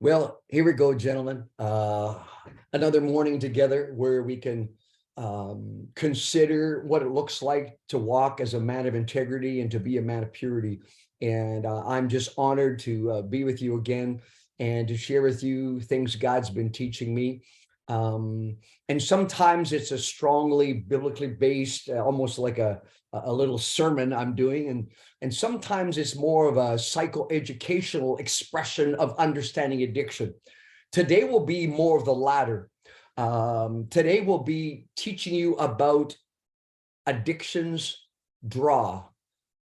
Well, here we go, gentlemen. Another morning together where we can consider what it looks like to walk as a man of integrity and to be a man of purity. And I'm just honored to be with you again and to share with you things God's been teaching me. And sometimes it's a strongly biblically based, almost like a little sermon I'm doing. And sometimes it's more of a psychoeducational expression of understanding addiction. Today will be more of the latter. Today we'll be teaching you about addiction's draw,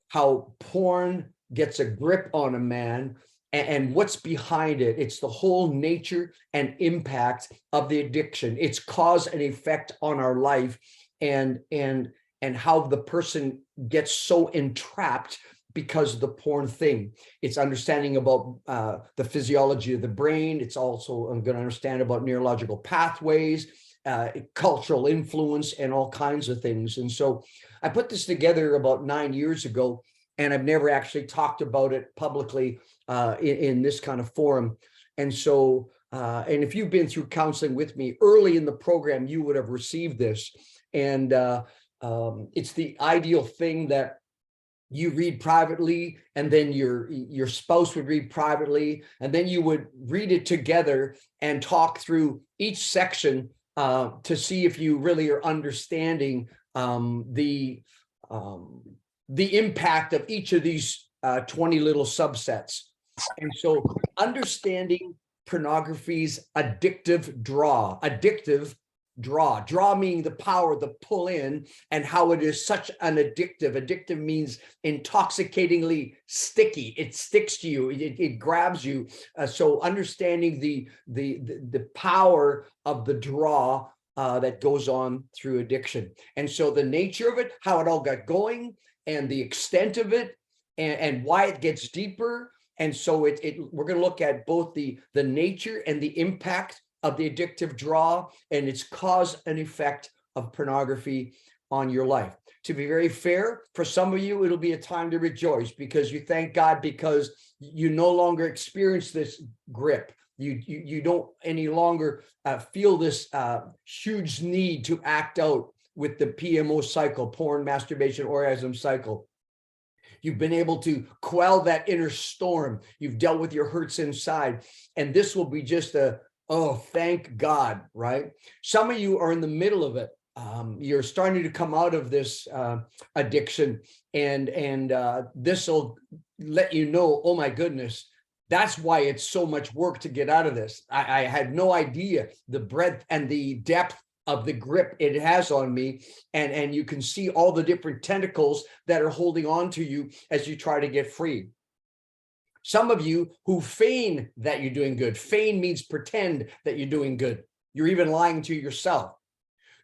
how porn gets a grip on a man and what's behind it. It's the whole nature and impact of the addiction, its cause and effect on our life, and how the person gets so entrapped because of the porn thing. It's understanding about the physiology of the brain. It's also, I'm going to understand about neurological pathways, cultural influence, and all kinds of things. And so I put this together about 9 years ago, and I've never actually talked about it publicly in this kind of forum. And so, and if you've been through counseling with me early in the program, you would have received this. And it's the ideal thing that you read privately, and then your spouse would read privately, and then you would read it together and talk through each section to see if you really are understanding the impact of each of these 20 little subsets. And so understanding pornography's addictive draw, draw meaning the power, the pull in, and how it is such an addictive means intoxicatingly sticky. It sticks to you, it grabs you. So understanding the power of the draw that goes on through addiction. And so the nature of it, how it all got going, and the extent of it, and why it gets deeper. And so we're going to look at both the nature and the impact of the addictive draw and its cause and effect of pornography on your life. To be very fair, for some of you, it'll be a time to rejoice because you thank God because you no longer experience this grip. You don't any longer feel this huge need to act out with the PMO cycle, porn, masturbation, orgasm cycle. You've been able to quell that inner storm. You've dealt with your hurts inside. And this will be just oh, thank God, right? Some of you are in the middle of it. You're starting to come out of this addiction, and this will let you know, oh my goodness, that's why it's so much work to get out of this. I had no idea the breadth and the depth of the grip it has on me, and you can see all the different tentacles that are holding on to you as you try to get free. Some of you who feign that you're doing good. Feign means pretend that you're doing good. You're even lying to yourself.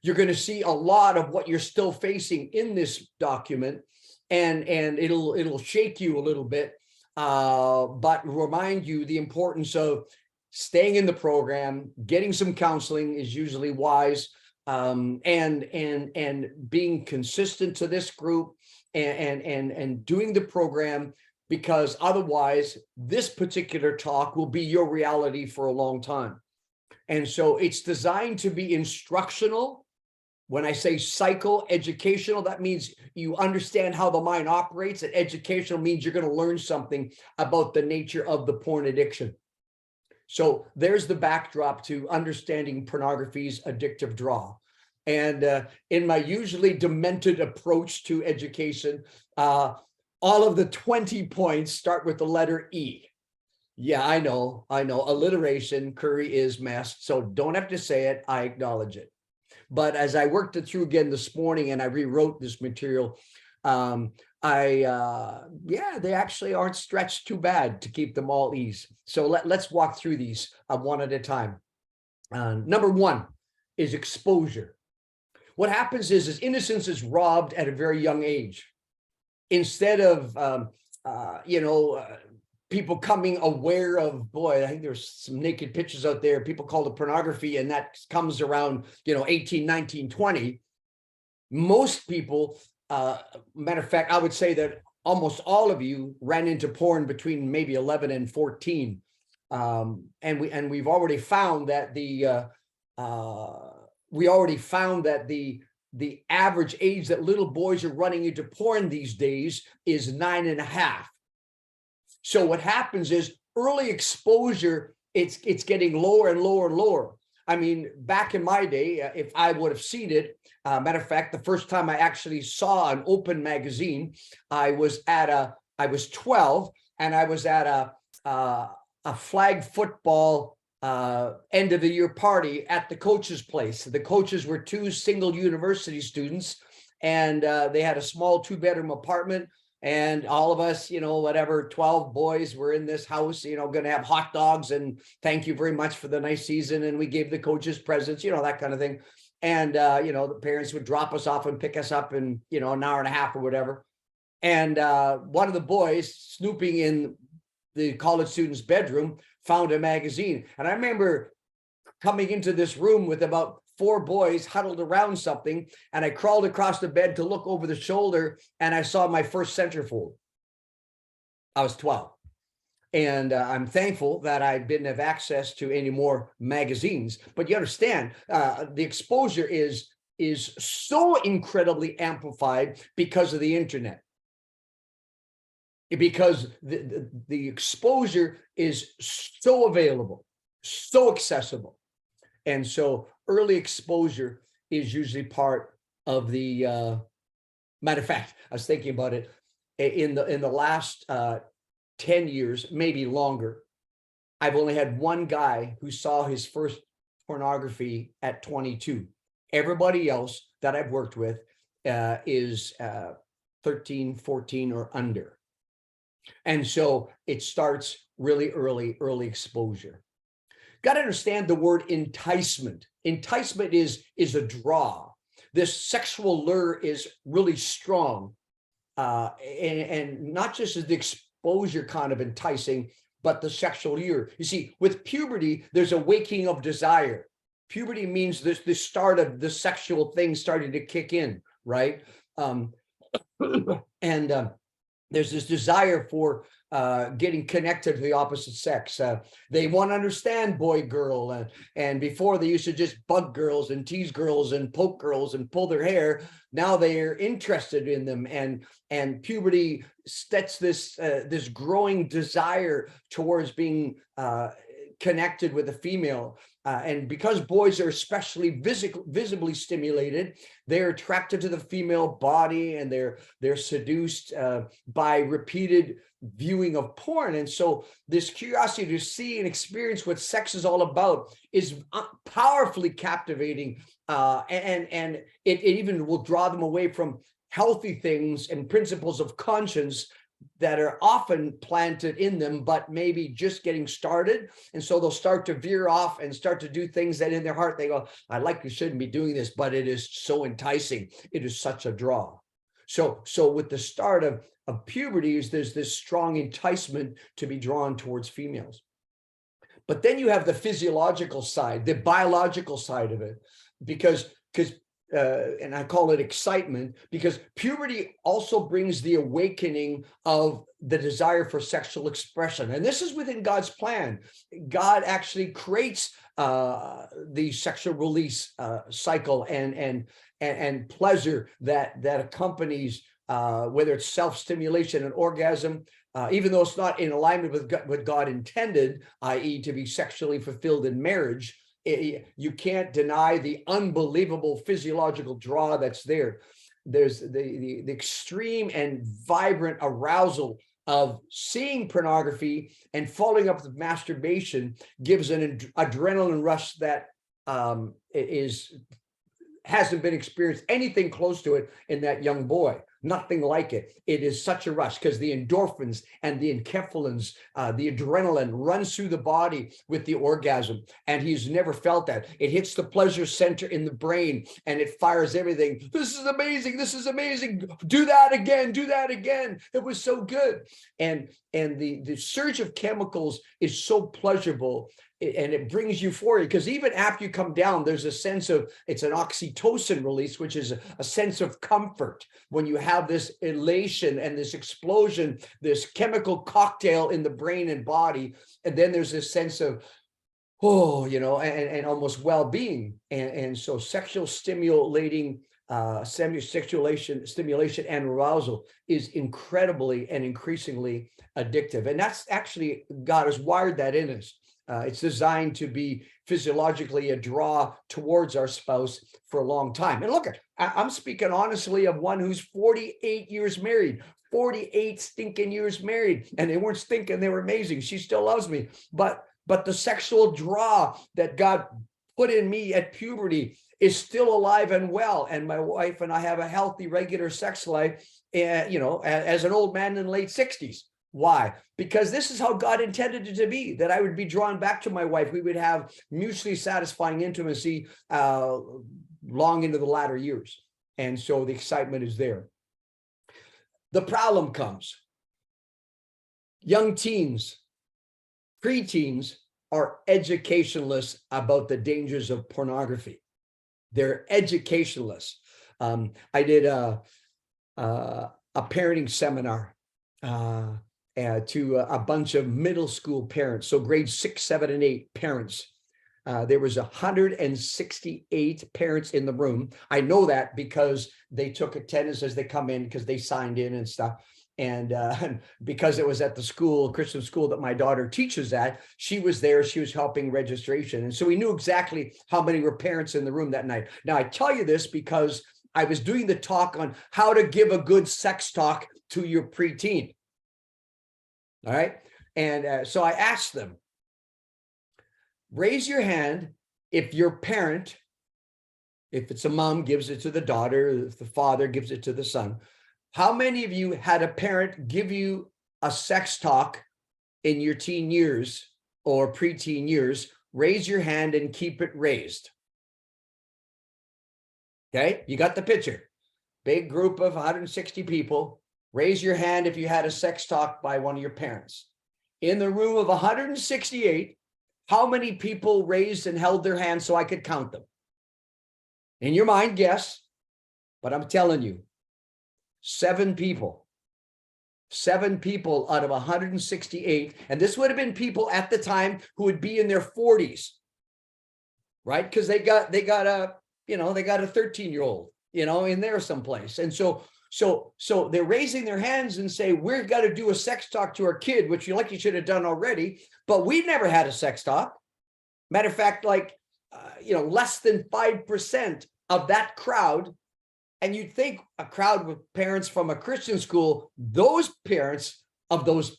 You're going to see a lot of what you're still facing in this document, and it'll shake you a little bit, but remind you the importance of staying in the program. Getting some counseling is usually wise, and being consistent to this group, and doing the program, because otherwise this particular talk will be your reality for a long time. And so it's designed to be instructional. When I say psychoeducational, that means you understand how the mind operates, and educational means you're going to learn something about the nature of the porn addiction. So there's the backdrop to understanding pornography's addictive draw. And in my usually demented approach to education, all of the 20 points start with the letter E. Yeah, I know. Alliteration, Currie is messed, so don't have to say it. I acknowledge it. But as I worked it through again this morning and I rewrote this material, they actually aren't stretched too bad to keep them all E's. So let's walk through these one at a time. Number one is exposure. What happens is innocence is robbed at a very young age. Instead of, people coming aware of, boy, I think there's some naked pictures out there. People call it pornography, and that comes around, 18, 19, 20. Most people, matter of fact, I would say that almost all of you ran into porn between maybe 11 and 14. And we've already found that the average age that little boys are running into porn these days is 9.5. So what happens is early exposure, it's getting lower and lower and lower. I mean, back in my day, if I would have seen it, matter of fact, the first time I actually saw an open magazine, I was 12, and I was at a flag football end of the year party at the coach's place. The coaches were two single university students, and they had a small 2-bedroom apartment. And all of us, 12 boys were in this house, going to have hot dogs and thank you very much for the nice season. And we gave the coaches presents, that kind of thing. And, the parents would drop us off and pick us up in, an hour and a half or whatever. And one of the boys snooping in the college student's bedroom found a magazine. And I remember coming into this room with about 4 boys huddled around something, and I crawled across the bed to look over the shoulder, and I saw my first centerfold. I was 12. And I'm thankful that I didn't have access to any more magazines. But you understand, the exposure is so incredibly amplified because of the internet. Because the exposure is so available, so accessible. And so early exposure is usually part of the, matter of fact, I was thinking about it in the last 10 years, maybe longer. I've only had one guy who saw his first pornography at 22. Everybody else that I've worked with is 13, 14 or under. And so it starts really early exposure. Got to understand the word enticement. Enticement is a draw. This sexual lure is really strong. And not just as the exposure kind of enticing, but the sexual lure. You see, with puberty, there's a waking of desire. Puberty means the start of the sexual thing starting to kick in, right? There's this desire for getting connected to the opposite sex. They want to understand boy, girl. And before they used to just bug girls and tease girls and poke girls and pull their hair. Now they are interested in them. And puberty sets this growing desire towards being connected with a female. And because boys are especially visibly stimulated, they're attracted to the female body, and they're seduced by repeated viewing of porn. And so this curiosity to see and experience what sex is all about is powerfully captivating, and it even will draw them away from healthy things and principles of conscience that are often planted in them, but maybe just getting started. And so they'll start to veer off and start to do things that in their heart, they go, I likely shouldn't be doing this, but it is so enticing. It is such a draw. So with the start of puberty, there's this strong enticement to be drawn towards females. But then you have the physiological side, the biological side of it, because and I call it excitement, because puberty also brings the awakening of the desire for sexual expression. And this is within God's plan. God actually creates the sexual release cycle and pleasure that accompanies whether it's self-stimulation and orgasm, even though it's not in alignment with what God intended, i.e. to be sexually fulfilled in marriage. You can't deny the unbelievable physiological draw that's there. There's the extreme and vibrant arousal of seeing pornography and following up with masturbation gives an adrenaline rush that hasn't been experienced anything close to it in that young boy. Nothing like it. It is such a rush because the endorphins and the enkephalins, the adrenaline runs through the body with the orgasm, and he's never felt that. It hits the pleasure center in the brain and it fires everything. This is amazing. This is amazing. Do that again. Do that again. It was so good. And the surge of chemicals is so pleasurable. and it brings euphoria, because even after you come down, there's a sense of, it's an oxytocin release, which is a sense of comfort when you have this elation and this explosion, this chemical cocktail in the brain and body. And then there's this sense of, oh, and almost well-being. And so sexual stimulation and arousal is incredibly and increasingly addictive. And that's actually, God has wired that in us. It's designed to be physiologically a draw towards our spouse for a long time. And look, I'm speaking honestly of one who's 48 years married, 48 stinking years married, and they weren't stinking, they were amazing. She still loves me. But the sexual draw that God put in me at puberty is still alive and well. And my wife and I have a healthy, regular sex life, as an old man in the late 60s. Why? Because this is how God intended it to be, that I would be drawn back to my wife. We would have mutually satisfying intimacy long into the latter years. And so the excitement is there. The problem comes. Young teens, preteens are educationless about the dangers of pornography. They're educationless. I did a parenting seminar to a bunch of middle school parents, so grades 6, 7, and 8 parents. There was 168 parents in the room. I know that because they took attendance as they come in, because they signed in and stuff. And because it was at the school, Christian school that my daughter teaches at, she was there, she was helping registration. And so we knew exactly how many were parents in the room that night. Now, I tell you this because I was doing the talk on how to give a good sex talk to your preteen. All right. And so I asked them, raise your hand if your parent, if it's a mom, gives it to the daughter, if the father gives it to the son. How many of you had a parent give you a sex talk in your teen years or preteen years? Raise your hand and keep it raised. Okay, you got the picture. Big group of 160 people. Raise your hand if you had a sex talk by one of your parents. In the room of 168, how many people raised and held their hands so I could count them? In your mind, guess, but I'm telling you, 7 people. 7 people out of 168. And this would have been people at the time who would be in their 40s, right? Because they got a 13-year-old, in there someplace. And so they're raising their hands and say, we've got to do a sex talk to our kid, which you should have done already, but we never had a sex talk. Matter of fact, less than 5% of that crowd. And you'd think a crowd with parents from a Christian school, those parents of those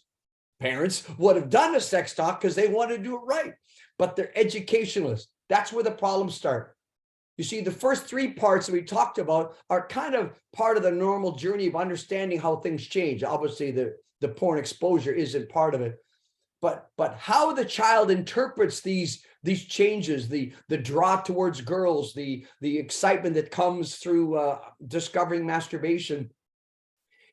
parents would have done a sex talk because they want to do it right. But they're educationalists. That's where the problems start. You see, the first 3 parts that we talked about are kind of part of the normal journey of understanding how things change. Obviously, the porn exposure isn't part of it. But how the child interprets these changes, the draw towards girls, the excitement that comes through discovering masturbation.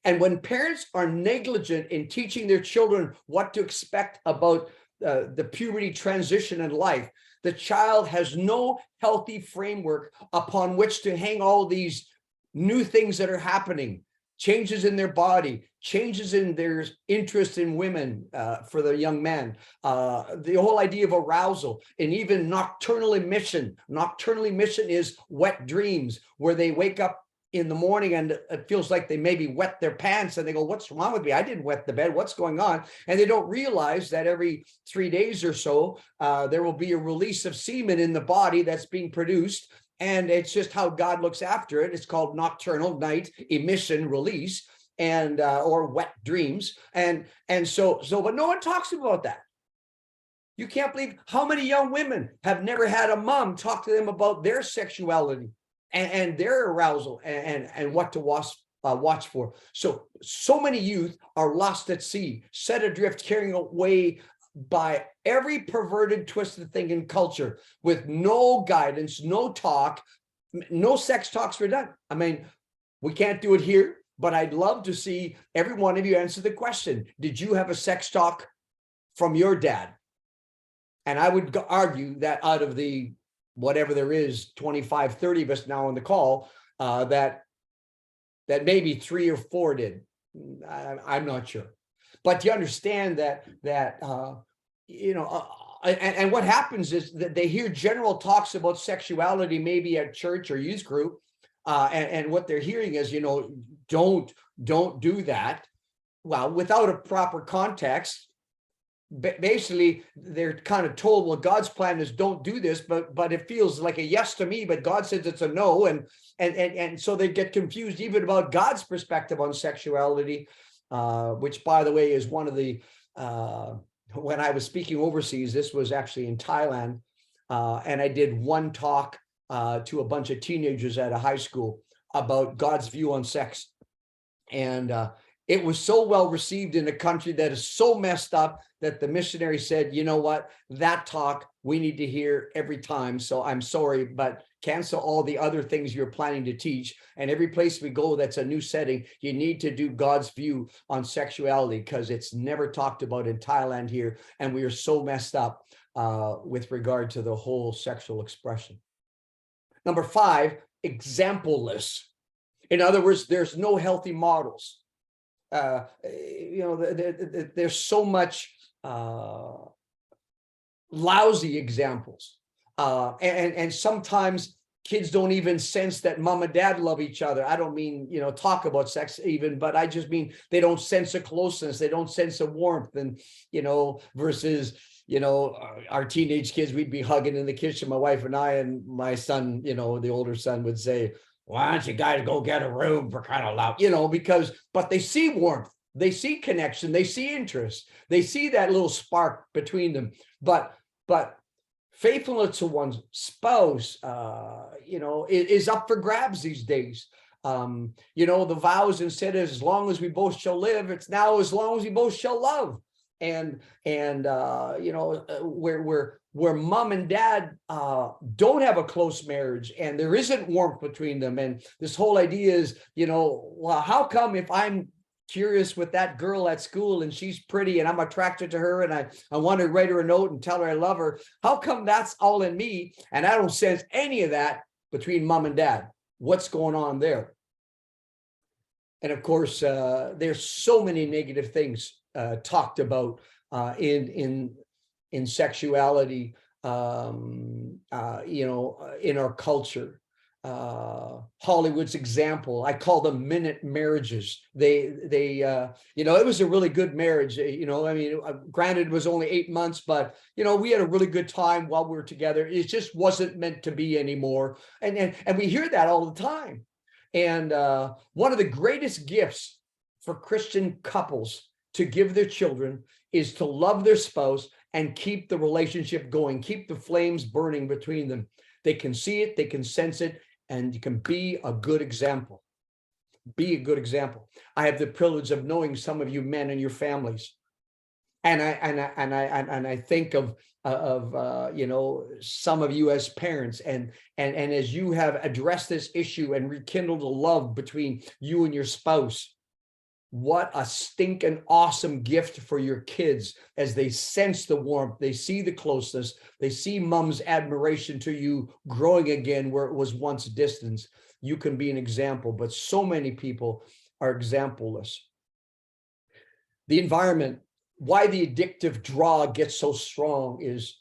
And when parents are negligent in teaching their children what to expect about the puberty transition in life, the child has no healthy framework upon which to hang all these new things that are happening. Changes in their body, changes in their interest in women for the young men, the whole idea of arousal, and even nocturnal emission. Nocturnal emission is wet dreams, where they wake up in the morning and it feels like they maybe wet their pants and they go, what's wrong with me? I didn't wet the bed. What's going on? And they don't realize that every 3 days or so, there will be a release of semen in the body that's being produced. And it's just how God looks after it. It's called nocturnal night emission release, and or wet dreams. And so, but no one talks about that. You can't believe how many young women have never had a mom talk to them about their sexuality and their arousal and what to watch for. So many youth are lost at sea, set adrift, carrying away by every perverted, twisted thing in culture, with no guidance, no talk, no sex talks were done. I mean, we can't do it here, but I'd love to see every one of you answer the question. Did you have a sex talk from your dad? And I would argue that out of the whatever there is, 25, 30 of us now on the call, that maybe 3 or 4 did. I'm not sure. But you understand that and what happens is that they hear general talks about sexuality, maybe at church or youth group, and what they're hearing is, don't do that. Well, without a proper context, basically they're kind of told, well, God's plan is don't do this, but it feels like a yes to me, but God says it's a no, and so they get confused even about God's perspective on sexuality, which, by the way, is one of the when I was speaking overseas, this was actually in Thailand, and I did one talk to a bunch of teenagers at a high school about God's view on sex, and it was so well received in a country that is so messed up that the missionary said, you know what, that talk we need to hear every time. So I'm sorry, but cancel all the other things you're planning to teach. And every place we go that's a new setting, you need to do God's view on sexuality, because it's never talked about in Thailand here. And we are so messed up with regard to the whole sexual expression. Number 5, exampleless. In other words, there's no healthy models. There's so much lousy examples, and sometimes kids don't even sense that mom and dad love each other. I don't mean talk about sex even, but I just mean they don't sense a closeness, they don't sense a warmth, and versus our teenage kids, we'd be hugging in the kitchen, my wife and I, and my son, the older son, would say, why don't you guys go get a room, for kind of loud, but they see warmth, they see connection, they see interest, they see that little spark between them. But faithfulness to one's spouse, is up for grabs these days. The vows, instead of as long as we both shall live, it's now as long as we both shall love. And where mom and dad don't have a close marriage and there isn't warmth between them, and this whole idea is, well, how come if I'm curious with that girl at school and she's pretty and I'm attracted to her and I want to write her a note and tell her I love her, how come that's all in me and I don't sense any of that between mom and dad? What's going on there? And of course, there's so many negative things talked about in sexuality, in our culture. Hollywood's example, I call them minute marriages. It was a really good marriage. Granted, it was only 8 months, but we had a really good time while we were together. It just wasn't meant to be anymore, and we hear that all the time. And one of the greatest gifts for Christian couples to give their children is to love their spouse and keep the relationship going, keep the flames burning between them. They can see it, they can sense it, and you can be a good example. Be a good example. I have the privilege of knowing some of you men and your families, and I think of some of you as parents, and as you have addressed this issue and rekindled a love between you and your spouse. What a stinking awesome gift for your kids as they sense the warmth, they see the closeness, they see mom's admiration to you growing again where it was once distance. You can be an example, but so many people are exampleless. The environment, why the addictive draw gets so strong is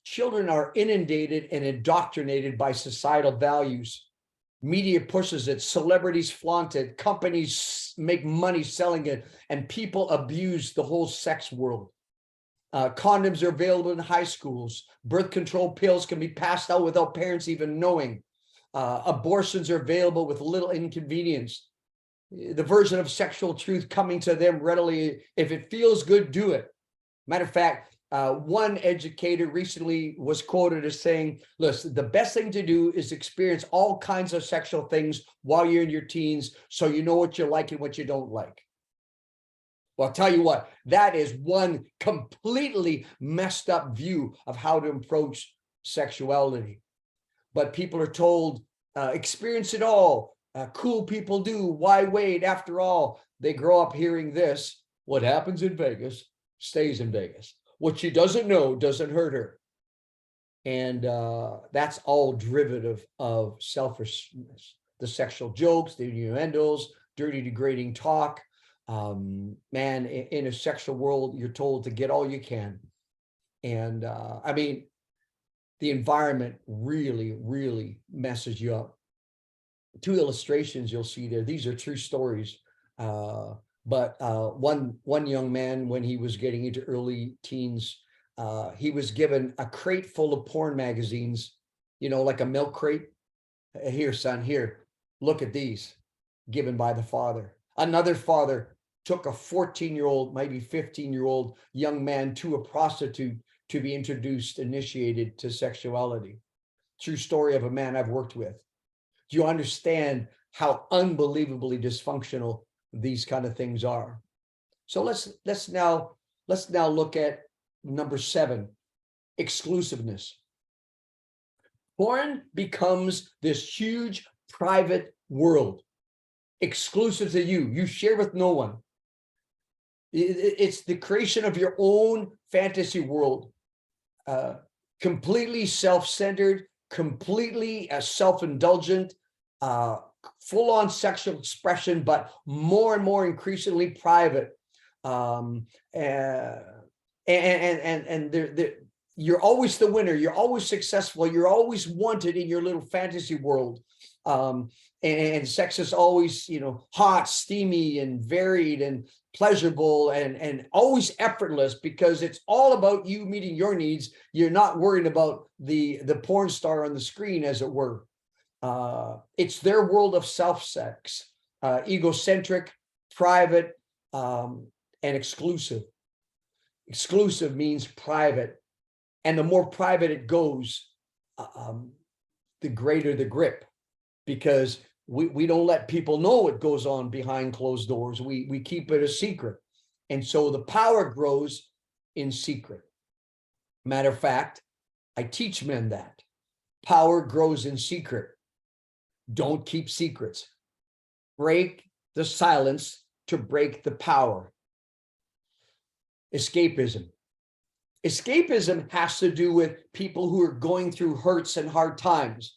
children are inundated and indoctrinated by societal values. Media pushes it, celebrities flaunt it, companies make money selling it, and people abuse the whole sex world. Condoms are available in high schools. Birth control pills can be passed out without parents even knowing. Abortions are available with little inconvenience. The version of sexual truth coming to them readily. If it feels good, do it. Matter of fact, one educator recently was quoted as saying, listen, the best thing to do is experience all kinds of sexual things while you're in your teens, so you know what you like and what you don't like. Well, I'll tell you what, that is one completely messed up view of how to approach sexuality. But people are told, experience it all. Cool people do. Why wait? After all, they grow up hearing this. What happens in Vegas stays in Vegas. What she doesn't know doesn't hurt her. And that's all derivative of selfishness. The sexual jokes, the innuendos, dirty, degrading talk. Man, in a sexual world, you're told to get all you can. And I mean, the environment really, really messes you up. 2 illustrations you'll see there. These are true stories. But one young man, when he was getting into early teens, he was given a crate full of porn magazines, like a milk crate. Here, son, here, look at these, given by the father. Another father took a 14-year-old, maybe 15-year-old young man to a prostitute to be initiated to sexuality. True story of a man I've worked with. Do you understand how unbelievably dysfunctional these kind of things are? So let's now look at number 7, exclusiveness. Porn becomes this huge private world, exclusive to you. You share with no one. It's the creation of your own fantasy world, completely self-centered, completely self-indulgent, full-on sexual expression, but more and more increasingly private. And you're always the winner. You're always successful. You're always wanted in your little fantasy world. And sex is always, hot, steamy, and varied, and pleasurable, and always effortless, because it's all about you meeting your needs. You're not worried about the porn star on the screen, as it were. It's their world of self-sex, egocentric, private, and exclusive. Exclusive means private, and the more private it goes, the greater the grip, because we don't let people know what goes on behind closed doors. We keep it a secret. And so the power grows in secret. Matter of fact, I teach men that power grows in secret. Don't keep secrets. Break the silence to break the power. Escapism. Escapism has to do with people who are going through hurts and hard times.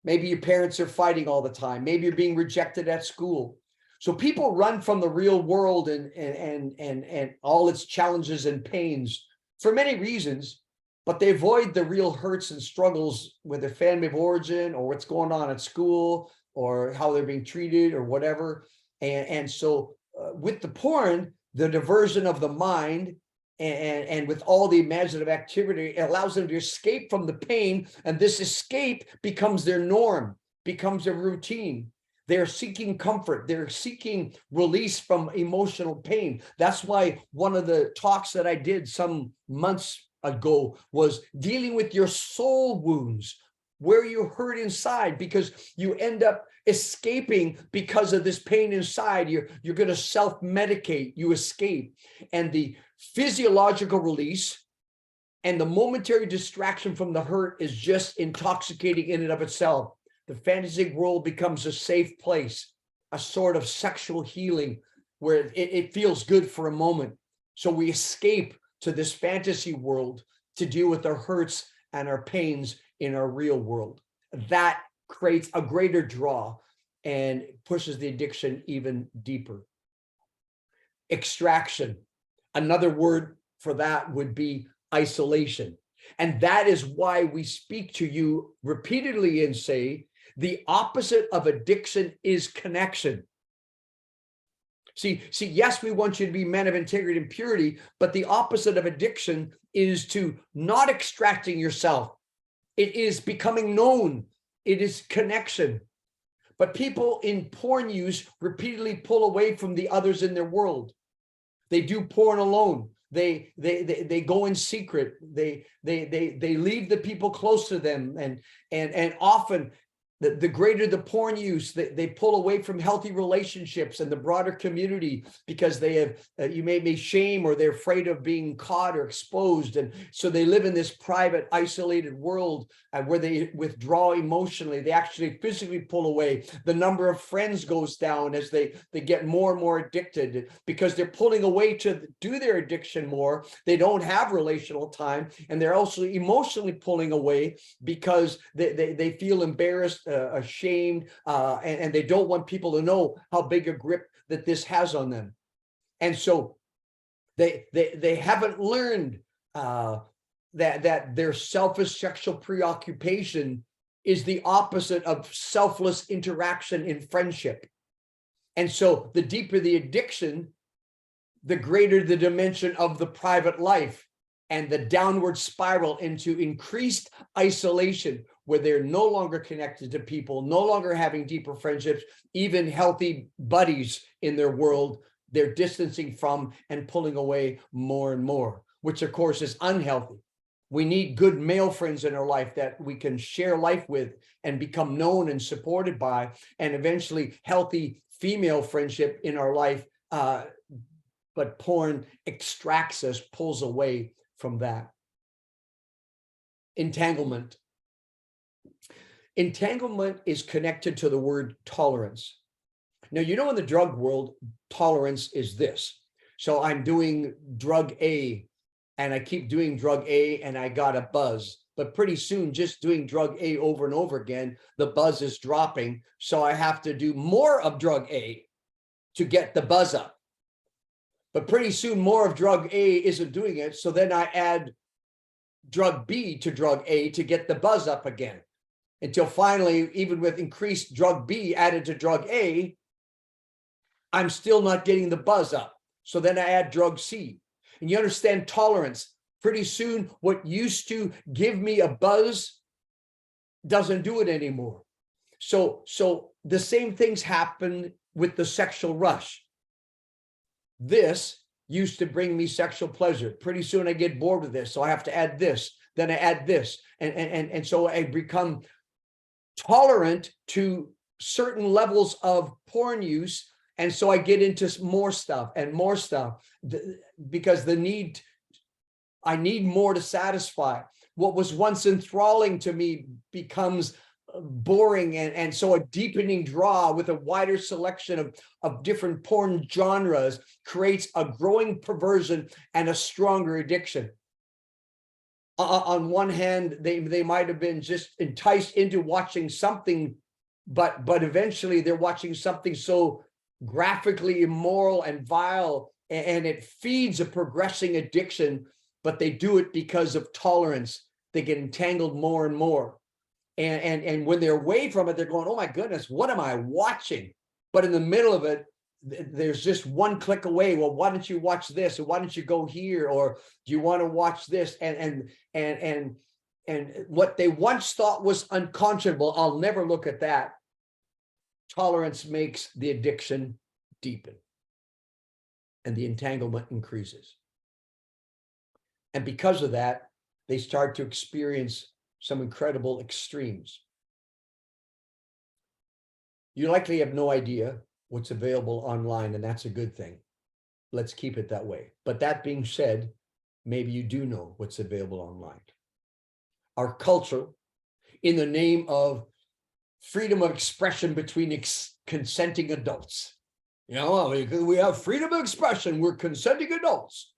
Maybe your parents are fighting all the time. Maybe you're being rejected at school. So people run from the real world and all its challenges and pains for many reasons, but they avoid the real hurts and struggles with their family of origin, or what's going on at school, or how they're being treated, or whatever. And so with the porn, the diversion of the mind, and with all the imaginative activity, it allows them to escape from the pain, and this escape becomes their norm, becomes their routine. They're seeking comfort. They're seeking release from emotional pain. That's why one of the talks that I did some months ago was dealing with your soul wounds, where you hurt inside, because you end up escaping because of this pain inside. You're going to self-medicate. You escape, and the physiological release and the momentary distraction from the hurt is just intoxicating in and of itself. The fantasy world becomes a safe place, a sort of sexual healing where it feels good for a moment. So we escape to this fantasy world to deal with our hurts and our pains in our real world. That creates a greater draw and pushes the addiction even deeper. Extraction. Another word for that would be isolation. And that is why we speak to you repeatedly and say, the opposite of addiction is connection. See, yes, we want you to be men of integrity and purity, but the opposite of addiction is to not extracting yourself. It is becoming known. It is connection. But people in porn use repeatedly pull away from the others in their world. They do porn alone. They go in secret. They leave the people close to them, and often the greater the porn use, they pull away from healthy relationships and the broader community because they have, you may be shame, or they're afraid of being caught or exposed. And so they live in this private, isolated world where they withdraw emotionally. They actually physically pull away. The number of friends goes down as they get more and more addicted because they're pulling away to do their addiction more. They don't have relational time, and they're also emotionally pulling away because they feel embarrassed, ashamed, and they don't want people to know how big a grip that this has on them. And so they haven't learned that their selfish sexual preoccupation is the opposite of selfless interaction in friendship. And so the deeper the addiction, the greater the dimension of the private life and the downward spiral into increased isolation, where they're no longer connected to people, no longer having deeper friendships, even healthy buddies in their world, they're distancing from and pulling away more and more, which of course is unhealthy. We need good male friends in our life that we can share life with and become known and supported by, and eventually healthy female friendship in our life. But porn extracts us, pulls away from that. Entanglement. Entanglement is connected to the word tolerance. Now, you know, in the drug world, tolerance is this. So I'm doing drug A, and I keep doing drug A, and I got a buzz. But pretty soon, just doing drug A over and over again, the buzz is dropping. So I have to do more of drug A to get the buzz up. But pretty soon, more of drug A isn't doing it. So then I add drug B to drug A to get the buzz up again. Until finally, even with increased drug B added to drug A, I'm still not getting the buzz up. So then I add drug C. And you understand tolerance. Pretty soon, what used to give me a buzz doesn't do it anymore. So the same things happen with the sexual rush. This used to bring me sexual pleasure. Pretty soon I get bored with this, so I have to add this. Then I add this, and so I become tolerant to certain levels of porn use, and so I get into more stuff and more stuff because I need more to satisfy. What was once enthralling to me becomes boring, and so a deepening draw with a wider selection of different porn genres creates a growing perversion and a stronger addiction. On one hand, they might have been just enticed into watching something, but eventually they're watching something so graphically immoral and vile, and it feeds a progressing addiction, but they do it because of tolerance. They get entangled more and more. And when they're away from it, they're going, oh my goodness, what am I watching? But in the middle of it, there's just one click away. Well, why don't you watch this? Or why don't you go here? Or do you want to watch this? And what they once thought was unconscionable, I'll never look at that. Tolerance makes the addiction deepen, and the entanglement increases. And because of that, they start to experience some incredible extremes. You likely have no idea what's available online, and that's a good thing. Let's keep it that way. But that being said, maybe you do know what's available online. Our culture, in the name of freedom of expression between consenting adults, you know, we have freedom of expression, we're consenting adults.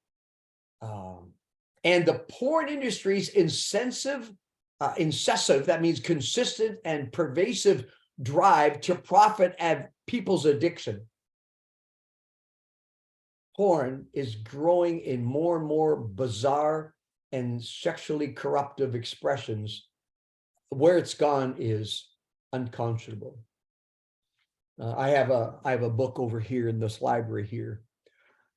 And the porn industry's incessive, that means consistent and pervasive drive to profit at people's addiction. Porn is growing in more and more bizarre and sexually corruptive expressions. Where it's gone is unconscionable. I have a book over here in this library here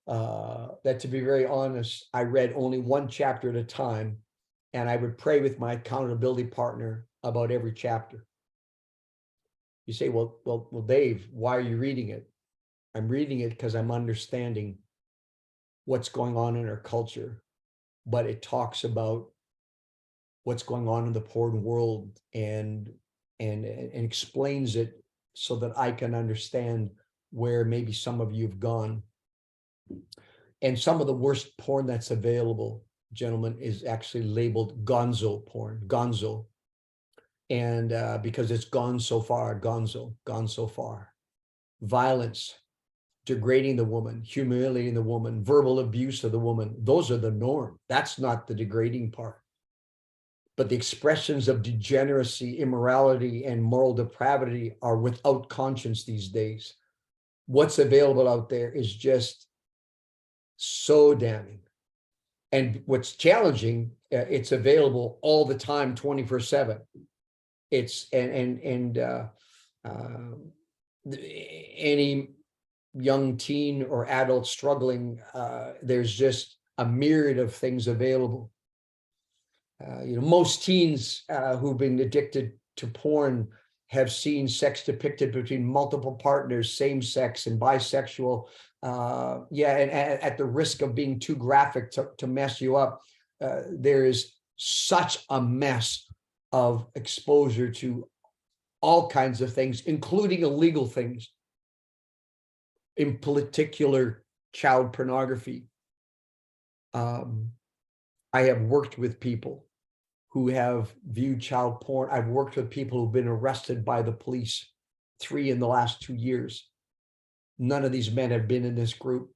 that, to be very honest, I read only one chapter at a time, and I would pray with my accountability partner about every chapter. You say, well, Dave, why are you reading it? I'm reading it because I'm understanding what's going on in our culture, but it talks about what's going on in the porn world and and explains it so that I can understand where maybe some of you have gone. And some of the worst porn that's available, gentlemen, is actually labeled gonzo porn, gonzo. And because it's gone so far, gonzo, gone so far. Violence, degrading the woman, humiliating the woman, verbal abuse of the woman, those are the norm. That's not the degrading part. But the expressions of degeneracy, immorality, and moral depravity are without conscience these days. What's available out there is just so damning. And what's challenging, it's available all the time, 24/7. It's any young teen or adult struggling, there's just a myriad of things available. Most teens who've been addicted to porn have seen sex depicted between multiple partners, same sex and bisexual. And at the risk of being too graphic to mess you up, there is such a mess of exposure to all kinds of things, including illegal things, in particular child pornography. I have worked with people who have viewed child porn. I've worked with people who've been arrested by the police, 3 in the last 2 years. None of these men have been in this group.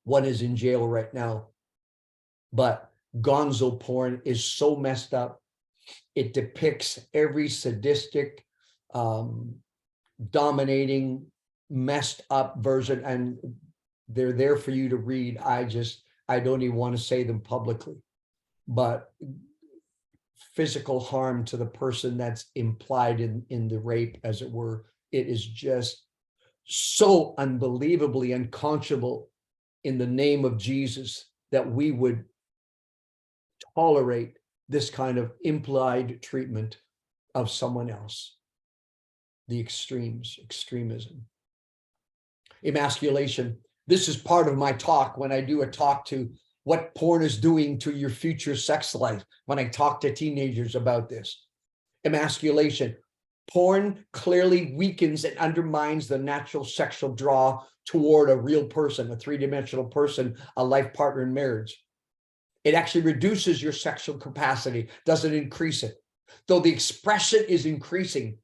One is in jail right now. But gonzo porn is so messed up. It depicts every sadistic, dominating, messed up version, and they're there for you to read. I don't even want to say them publicly, but physical harm to the person that's implied in the rape, as it were. It is just so unbelievably unconscionable in the name of Jesus that we would tolerate this kind of implied treatment of someone else. The extremism. Emasculation. This is part of my talk when I do a talk to what porn is doing to your future sex life, when I talk to teenagers about this. Emasculation. Porn clearly weakens and undermines the natural sexual draw toward a real person, a 3-dimensional person, a life partner in marriage. It actually reduces your sexual capacity, doesn't increase it. Though the expression is increasing,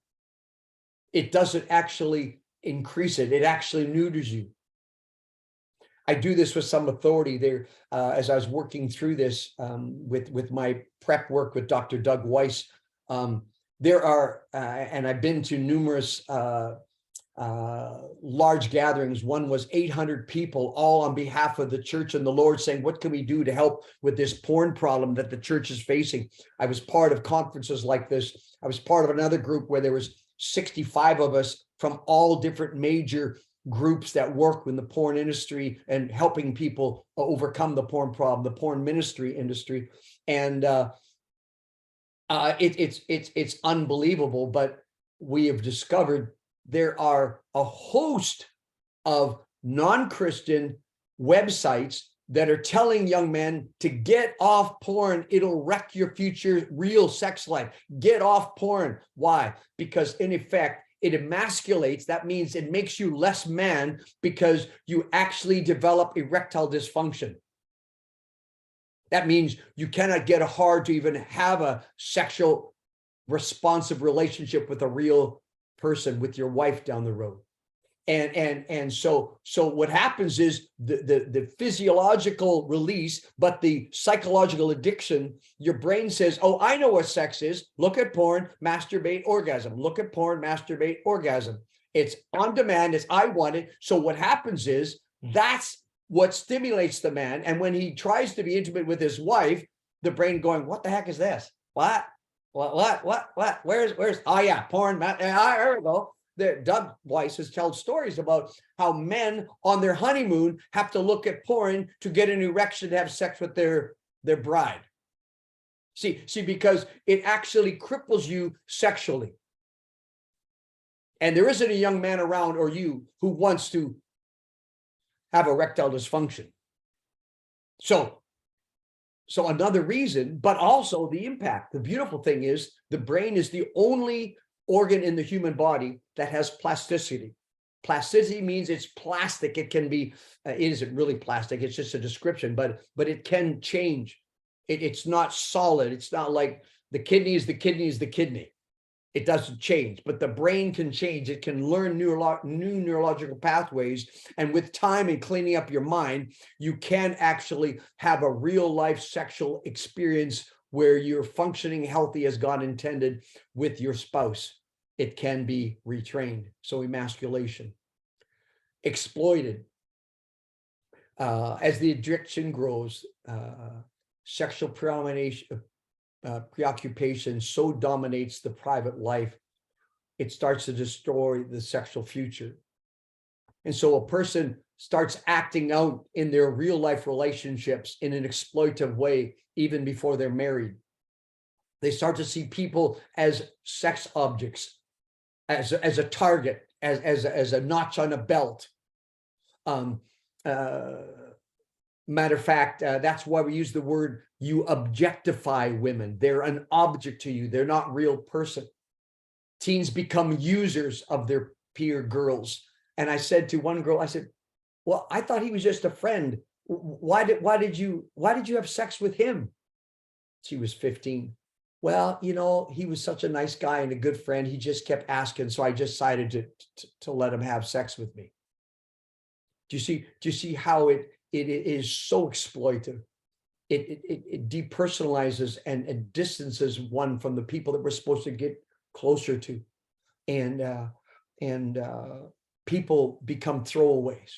it doesn't actually increase it. It actually neuters you. I do this with some authority there. As I was working through this with my prep work with Dr. Doug Weiss, there are, and I've been to numerous large gatherings. One was 800 people, all on behalf of the church and the Lord, saying, what can we do to help with this porn problem that the church is facing? I was part of conferences like this. I was part of another group where there was 65 of us from all different major groups that work in the porn industry and helping people overcome the porn problem, the porn ministry industry. And it's unbelievable, but we have discovered there are a host of non-Christian websites that are telling young men to get off porn. It'll wreck your future real sex life. Get off porn. Why? Because in effect, it emasculates. That means it makes you less man because you actually develop erectile dysfunction. That means you cannot get hard to even have a sexual responsive relationship with a real person, with your wife down the road. And so what happens is the physiological release, but the psychological addiction, your brain says, oh, I know what sex is. Look at porn, masturbate, orgasm. Look at porn, masturbate, orgasm. It's on demand. It's I want it. So what happens is that's what stimulates the man. And when he tries to be intimate with his wife, the brain going, what the heck is this? What? Where's, oh yeah, porn, there we go. Doug Weiss has told stories about how men on their honeymoon have to look at porn to get an erection to have sex with their bride. See, because it actually cripples you sexually. And there isn't a young man around or you who wants to have erectile dysfunction. So another reason, but also the impact. The beautiful thing is the brain is the only organ in the human body that has plasticity. Plasticity means it's plastic. It can be, it isn't really plastic. It's just a description, but it can change. It's not solid. It's not like the kidney is the kidney is the kidney. It doesn't change, but the brain can change. It can learn new neurological pathways. And with time and cleaning up your mind, you can actually have a real life sexual experience where you're functioning healthy as God intended with your spouse. It can be retrained. So emasculation. Exploited. As the addiction grows, sexual preoccupation so dominates the private life, it starts to destroy the sexual future. And so a person starts acting out in their real life relationships in an exploitive way, even before they're married. They start to see people as sex objects, as a target, as a notch on a belt. Matter of fact, that's why we use the word, you objectify women. They're an object to you. They're not real person. Teens become users of their peer girls. And I said to one girl, I said, well, I thought he was just a friend. Why did you have sex with him? She was 15. Well, you know, he was such a nice guy and a good friend. He just kept asking. So I decided to let him have sex with me. Do you see how it is so exploitive? It depersonalizes and distances one from the people that we're supposed to get closer to. And people become throwaways.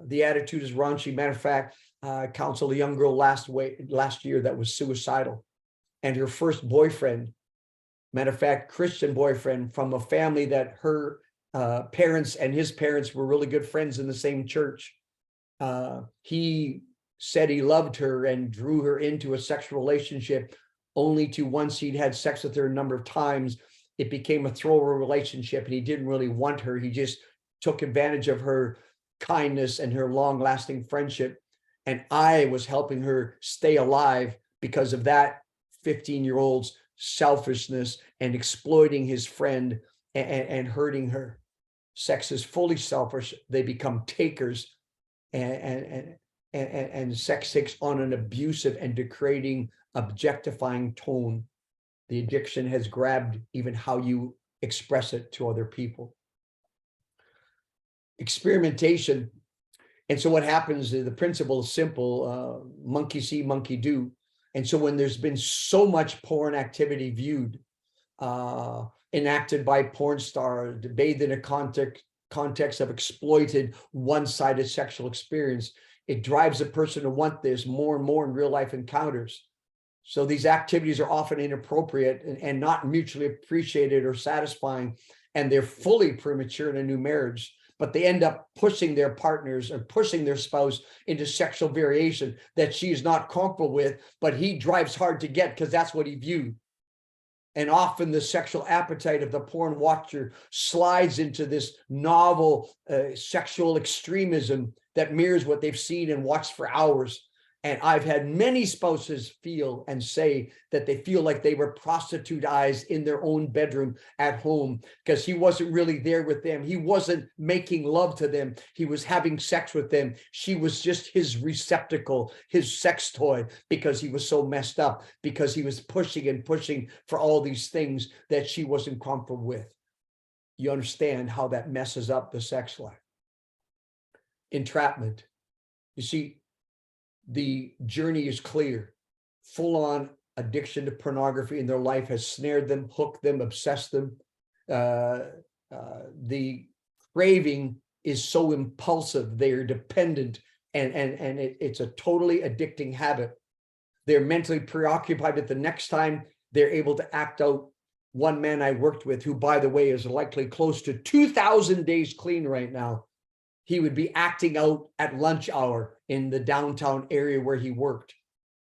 The attitude is raunchy. Matter of fact, I counseled a young girl last year that was suicidal. And her first boyfriend, matter of fact, Christian boyfriend from a family that her parents and his parents were really good friends in the same church. He said he loved her and drew her into a sexual relationship, only to, once he'd had sex with her a number of times, it became a throwaway relationship, and he didn't really want her. He just took advantage of her kindness and her long-lasting friendship. And I was helping her stay alive because of that 15-year-old's selfishness and exploiting his friend and hurting her. Sex is fully selfish. They become takers, and sex takes on an abusive and degrading, objectifying tone. The addiction has grabbed even how you express it to other people. Experimentation. And so what happens is, the principle is simple, monkey see, monkey do. And so when there's been so much porn activity viewed, enacted by porn stars, bathed in a context of exploited one-sided sexual experience, it drives a person to want this more and more in real life encounters. So these activities are often inappropriate and not mutually appreciated or satisfying, and they're fully premature in a new marriage, but they end up pushing their partners or pushing their spouse into sexual variation that she's not comfortable with, but he drives hard to get because that's what he viewed. And often the sexual appetite of the porn watcher slides into this novel sexual extremism that mirrors what they've seen and watched for hours. And I've had many spouses feel and say that they feel like they were prostitutized in their own bedroom at home, because he wasn't really there with them. He wasn't making love to them. He was having sex with them. She was just his receptacle, his sex toy, because he was so messed up, because he was pushing and pushing for all these things that she wasn't comfortable with. You understand how that messes up the sex life. Entrapment. You see, the journey is clear. Full-on addiction to pornography in their life has snared them, hooked them, obsessed them. The craving is so impulsive, they are dependent, and it's a totally addicting habit. They're mentally preoccupied at the next time they're able to act out. One man I worked with, who, by the way, is likely close to 2,000 days clean right now, he would be acting out at lunch hour in the downtown area where he worked.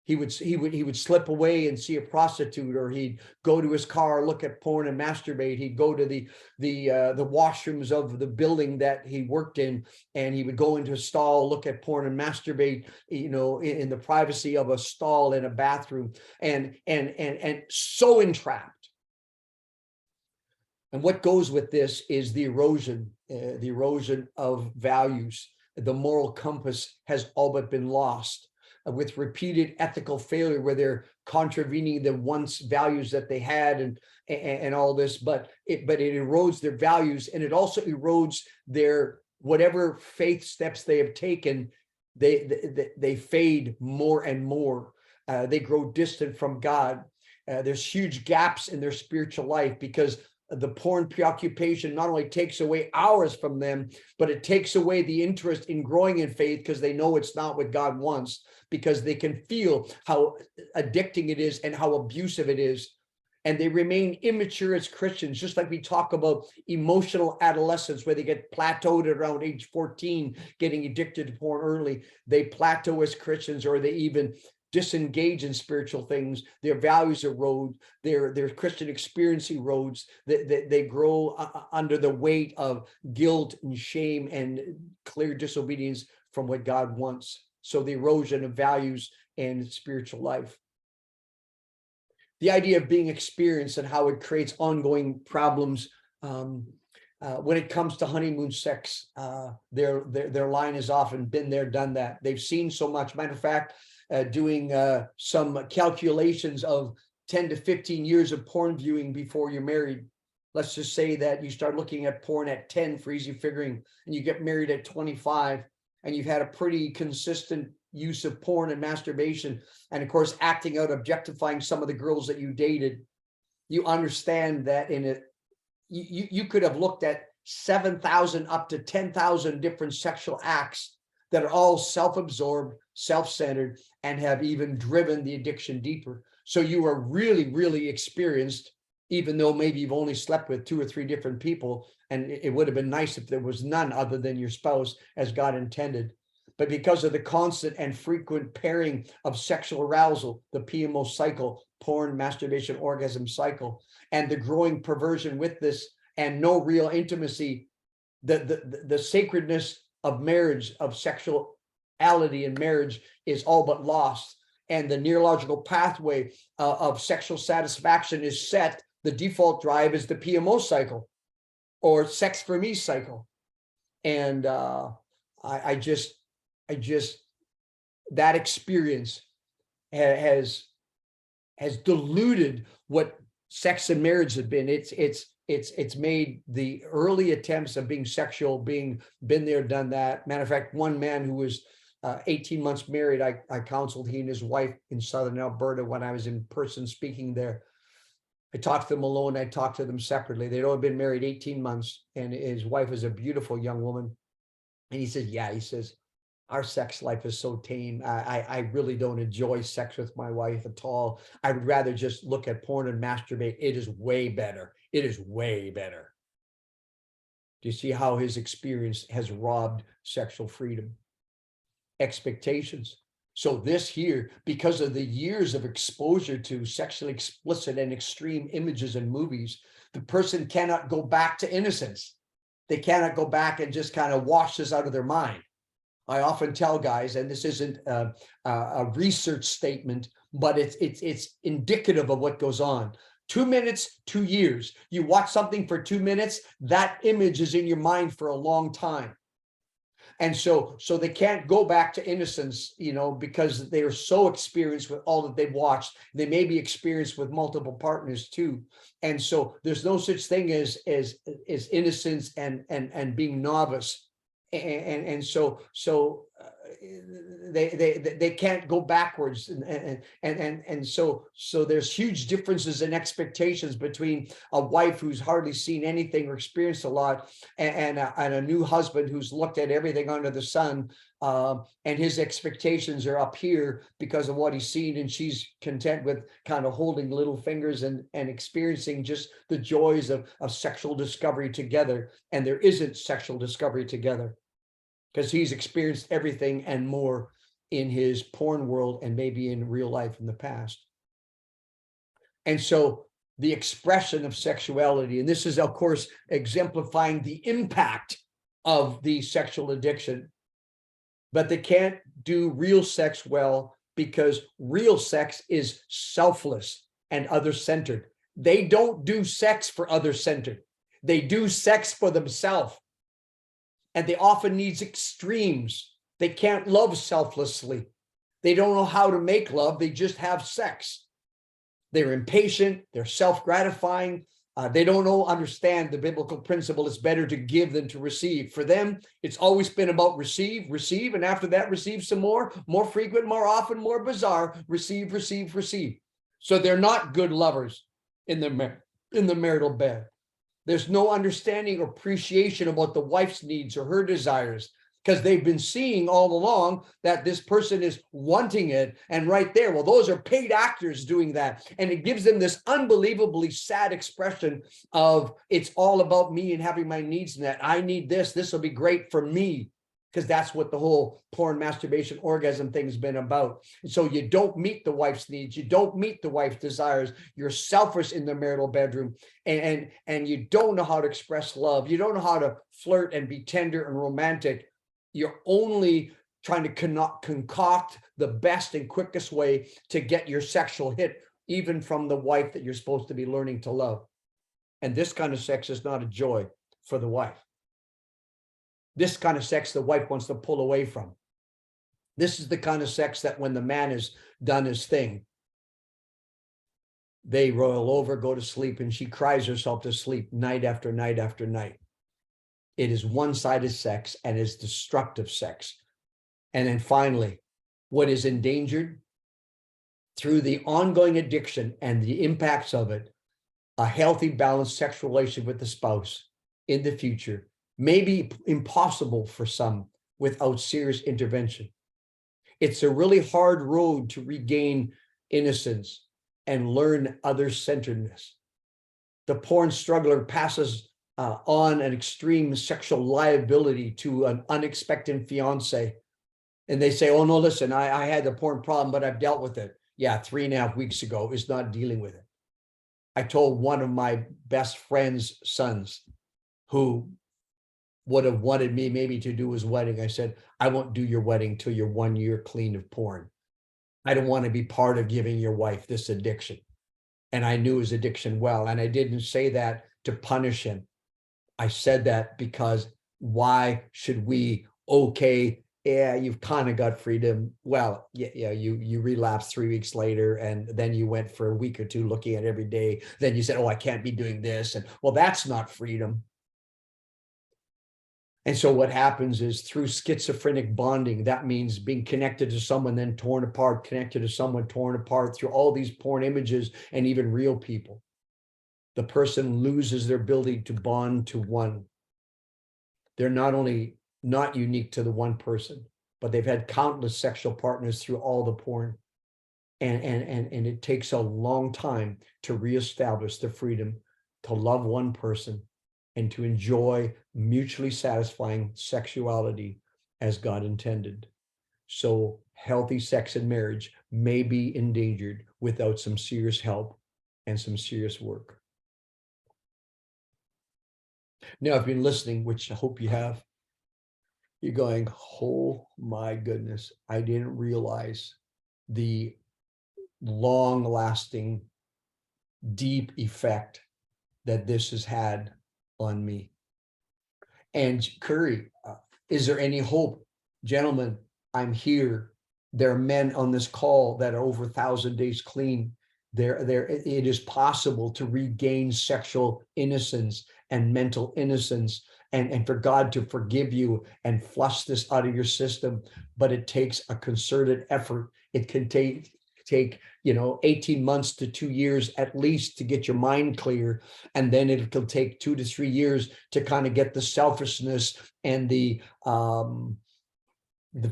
He would slip away and see a prostitute, or he'd go to his car, look at porn and masturbate. He'd go to the washrooms of the building that he worked in, and he would go into a stall, look at porn and masturbate, you know, in the privacy of a stall in a bathroom, and so entrapped. And what goes with this is the erosion of values. The moral compass has all but been lost, with repeated ethical failure where they're contravening the once values that they had and all this, but it erodes their values, and it also erodes their whatever faith steps they have taken. They fade more and more. They grow distant from God. There's huge gaps in their spiritual life because the porn preoccupation not only takes away hours from them, but it takes away the interest in growing in faith because they know it's not what God wants, because they can feel how addicting it is and how abusive it is. And they remain immature as Christians, just like we talk about emotional adolescence, where they get plateaued at around age 14, getting addicted to porn early. They plateau as Christians, or they even disengage in spiritual things. Their values erode, their Christian experience erodes. They grow under the weight of guilt and shame and clear disobedience from what God wants. So the erosion of values and spiritual life. The idea of being experienced and how it creates ongoing problems. When it comes to honeymoon sex, their line is often been there, done that. They've seen so much. Matter of fact, doing some calculations of 10 to 15 years of porn viewing before you're married. Let's just say that you start looking at porn at 10 for easy figuring, and you get married at 25, and you've had a pretty consistent use of porn and masturbation, and of course acting out, objectifying some of the girls that you dated. You understand that in it, you could have looked at 7,000 up to 10,000 different sexual acts that are all self-absorbed, self-centered, and have even driven the addiction deeper. So you are really, really experienced, even though maybe you've only slept with 2 or 3 different people, and it would have been nice if there was none other than your spouse, as God intended. But because of the constant and frequent pairing of sexual arousal, the PMO cycle, porn, masturbation, orgasm cycle, and the growing perversion with this, and no real intimacy, the sacredness of marriage, of sexuality in marriage, is all but lost. And the neurological pathway of sexual satisfaction is set. The default drive is the PMO cycle, or sex for me cycle. And I just that experience has diluted what sex and marriage have been. It's made the early attempts of being sexual, been there, done that. Matter of fact, one man who was 18 months married, I counseled he and his wife in Southern Alberta when I was in person speaking there. I talked to them alone, I talked to them separately. They'd only been married 18 months, and his wife was a beautiful young woman. And he says, yeah, he says, our sex life is so tame. I really don't enjoy sex with my wife at all. I would rather just look at porn and masturbate. It is way better. It is way better. Do you see how his experience has robbed sexual freedom? Expectations. So this here, because of the years of exposure to sexually explicit and extreme images and movies, the person cannot go back to innocence. They cannot go back and just kind of wash this out of their mind. I often tell guys, and this isn't a research statement, but it's indicative of what goes on. 2 minutes, 2 years. You watch something for 2 minutes, that image is in your mind for a long time. And so they can't go back to innocence, because they are so experienced with all that they've watched. They may be experienced with multiple partners too. And so there's no such thing as innocence and being novice. And so they can't go backwards, and so there's huge differences in expectations between a wife who's hardly seen anything or experienced a lot, and a new husband who's looked at everything under the sun, and his expectations are up here because of what he's seen, and she's content with kind of holding little fingers and experiencing just the joys of sexual discovery together. And there isn't sexual discovery together, because he's experienced everything and more in his porn world and maybe in real life in the past. And so the expression of sexuality, and this is, of course, exemplifying the impact of the sexual addiction, but they can't do real sex well because real sex is selfless and other-centered. They don't do sex for other-centered. They do sex for themselves, and they often need extremes. They can't love selflessly. They don't know how to make love. They just have sex. They're impatient. They're self-gratifying. They don't understand the biblical principle. It's better to give than to receive. For them, it's always been about receive, and after that, receive some more frequent, more often, more bizarre, receive. So they're not good lovers in the marital bed. There's no understanding or appreciation about the wife's needs or her desires, because they've been seeing all along that this person is wanting it. And right there, well, those are paid actors doing that. And it gives them this unbelievably sad expression of, it's all about me and having my needs met. I need this. This will be great for me. Because that's what the whole porn, masturbation, orgasm thing has been about. And so you don't meet the wife's needs. You don't meet the wife's desires. You're selfish in the marital bedroom, and you don't know how to express love. You don't know how to flirt and be tender and romantic. You're only trying to concoct the best and quickest way to get your sexual hit, even from the wife that you're supposed to be learning to love. And this kind of sex is not a joy for the wife. This kind of sex the wife wants to pull away from. This is the kind of sex that when the man has done his thing, they roll over, go to sleep, and she cries herself to sleep night after night after night. It is one-sided sex, and is destructive sex. And then finally, what is endangered through the ongoing addiction and the impacts of it, a healthy, balanced sexual relationship with the spouse in the future may be impossible for some without serious intervention. It's a really hard road to regain innocence and learn other-centeredness. The porn struggler passes on an extreme sexual liability to an unexpected fiance. And they say, oh, no, listen, I had the porn problem, but I've dealt with it. Yeah, 3.5 weeks ago is not dealing with it. I told one of my best friend's sons, who would have wanted me maybe to do his wedding, I said, I won't do your wedding till you're 1 year clean of porn. I don't want to be part of giving your wife this addiction. And I knew his addiction well. And I didn't say that to punish him. I said that because why should we, okay, yeah, you've kind of got freedom. Well, yeah, you relapsed 3 weeks later, and then you went for a week or two looking at it every day. Then you said, oh, I can't be doing this. And well, that's not freedom. And so what happens is, through schizophrenic bonding, that means being connected to someone, then torn apart, connected to someone, torn apart through all these porn images and even real people. The person loses their ability to bond to one. They're not only not unique to the one person, but they've had countless sexual partners through all the porn. And it takes a long time to reestablish the freedom to love one person and to enjoy mutually satisfying sexuality as God intended. So healthy sex in marriage may be endangered without some serious help and some serious work. Now, if you've been listening, which I hope you have, you're going, oh my goodness, I didn't realize the long-lasting, deep effect that this has had on me. And Currie, is there any hope? Gentlemen, I'm here. There are men on this call that are over 1,000 days clean. It is possible to regain sexual innocence and mental innocence, and for God to forgive you and flush this out of your system. But it takes a concerted effort. It can take 18 months to 2 years at least to get your mind clear, and then it'll take 2 to 3 years to kind of get the selfishness and the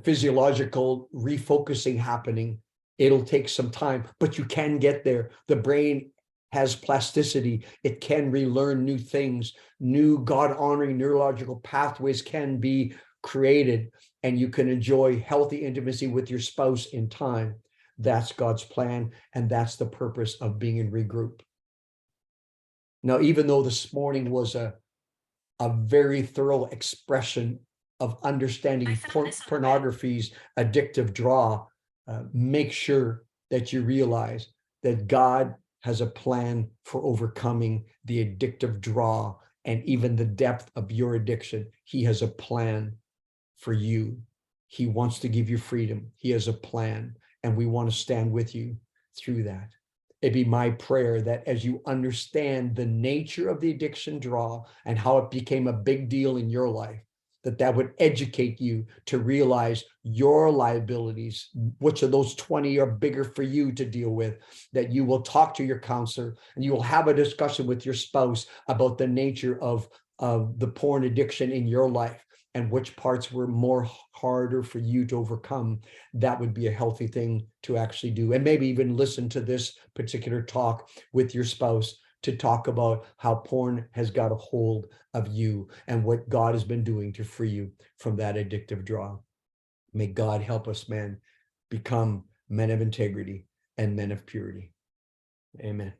physiological refocusing happening. It'll take some time, but you can get there. The brain has plasticity. It can relearn new things. New God-honoring neurological pathways can be created, and you can enjoy healthy intimacy with your spouse in time. That's God's plan, and that's the purpose of being in ReGroup. Now, even though this morning was a very thorough expression of understanding pornography's addictive draw, make sure that you realize that God has a plan for overcoming the addictive draw and even the depth of your addiction. He has a plan for you. He wants to give you freedom. He has a plan, and we want to stand with you through that. It'd be my prayer that as you understand the nature of the addiction draw and how it became a big deal in your life, that would educate you to realize your liabilities, which of those 20 are bigger for you to deal with, that you will talk to your counselor and you will have a discussion with your spouse about the nature of the porn addiction in your life and which parts were more harder for you to overcome. That would be a healthy thing to actually do. And maybe even listen to this particular talk with your spouse to talk about how porn has got a hold of you and what God has been doing to free you from that addictive draw. May God help us, man, become men of integrity and men of purity. Amen.